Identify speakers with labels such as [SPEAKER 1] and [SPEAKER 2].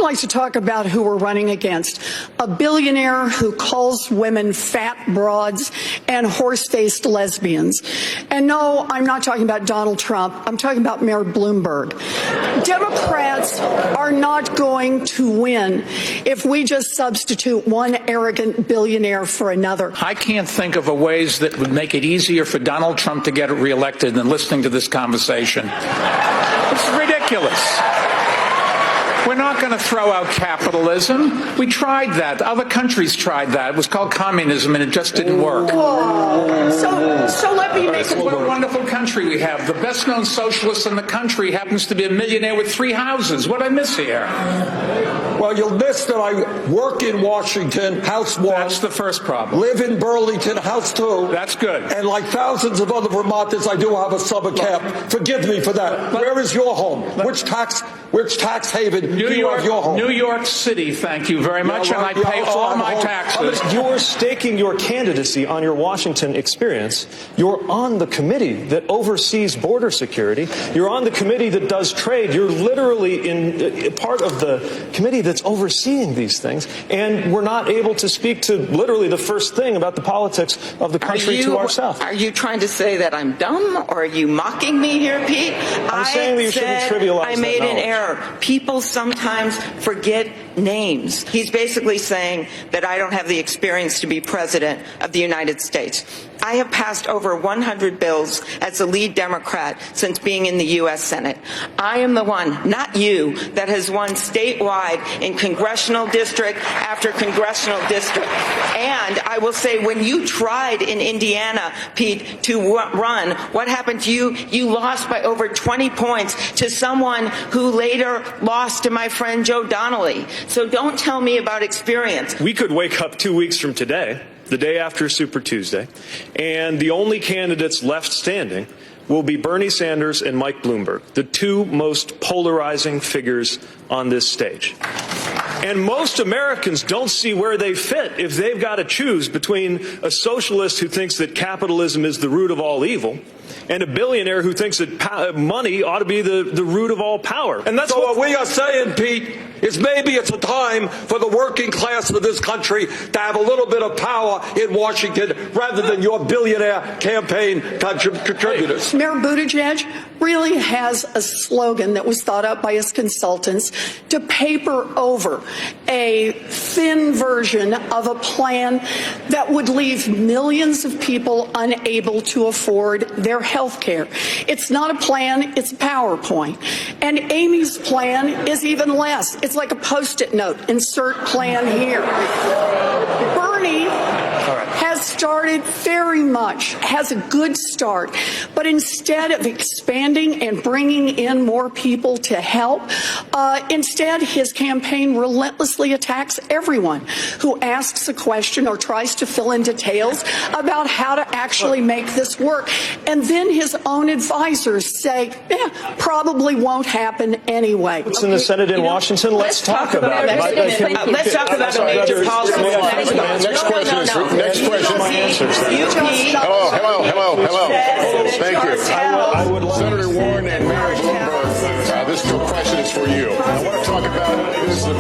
[SPEAKER 1] like to talk about who we're running against. A billionaire who calls women fat broads and horse-faced lesbians. And no, I'm not talking about Donald Trump. I'm talking about Mayor Bloomberg. Democrats are not going to win if we just substitute one arrogant billionaire for another.
[SPEAKER 2] I can't think of ways that would make it easier for Donald Trump to get reelected than listening to this conversation. It's ridiculous. We're not going to throw out capitalism. We tried that. Other countries tried that. It was called communism, and it just didn't work.
[SPEAKER 1] So let me make
[SPEAKER 2] What a wonderful country we have. The best-known socialist in the country happens to be a millionaire with 3 houses. What did I miss here?
[SPEAKER 3] Well, you'll miss that I work in Washington, House 1.
[SPEAKER 2] That's the first problem.
[SPEAKER 3] Live in Burlington, House 2.
[SPEAKER 2] That's good.
[SPEAKER 3] And like thousands of other Vermonters, I do have a summer camp. Forgive me for that. Where is your home? Which tax haven do you have your home?
[SPEAKER 2] New York City, thank you very much, and I pay all my taxes.
[SPEAKER 4] You're staking your candidacy on your Washington experience. You're on the committee that oversees border security. You're on the committee that does trade. You're literally in part of the committee that's overseeing these things, and we're not able to speak to literally the first thing about the politics of the country to ourselves.
[SPEAKER 5] Are you trying to say that I'm dumb, or are you mocking me here, Pete?
[SPEAKER 4] I'm saying that you shouldn't trivialize
[SPEAKER 5] I made
[SPEAKER 4] that
[SPEAKER 5] an error. People sometimes forget names. He's basically saying that I don't have the experience to be president of the United States. I have passed over 100 bills as the lead Democrat since being in the U.S. Senate. I am the one, not you, that has won statewide in congressional district after congressional district. And I will say, when you tried in Indiana, Pete, to run, what happened to you? You lost by over 20 points to someone who later lost to my friend Joe Donnelly. So don't tell me about experience.
[SPEAKER 4] We could wake up 2 weeks from today, the day after Super Tuesday, and the only candidates left standing will be Bernie Sanders and Mike Bloomberg, the 2 most polarizing figures on this stage. And most Americans don't see where they fit if they've got to choose between a socialist who thinks that capitalism is the root of all evil and a billionaire who thinks that money ought to be the root of all power. And that's
[SPEAKER 3] what we are saying, Pete, is maybe it's a time for the working class of this country to have a little bit of power in Washington rather than your billionaire campaign contributors.
[SPEAKER 1] Mayor Buttigieg really has a slogan that was thought up by his consultants to paper over a thin version of a plan that would leave millions of people unable to afford their health care. It's not a plan, it's a PowerPoint. And Amy's plan is even less. It's like a Post-it note, insert plan here. Bernie has started has a good start, but instead of expanding and bringing in more people to help, instead his campaign relentlessly attacks everyone who asks a question or tries to fill in details about how to actually make this work. And then his own advisors say, probably won't happen anyway.
[SPEAKER 4] It's in the Senate in Washington. Let's talk about it.
[SPEAKER 5] Let's talk about a major policy.
[SPEAKER 6] Next question is my answers. Hello. Thank you. Senator Warren and Mayor Bloomberg, this question is for you. I want to talk about, this is the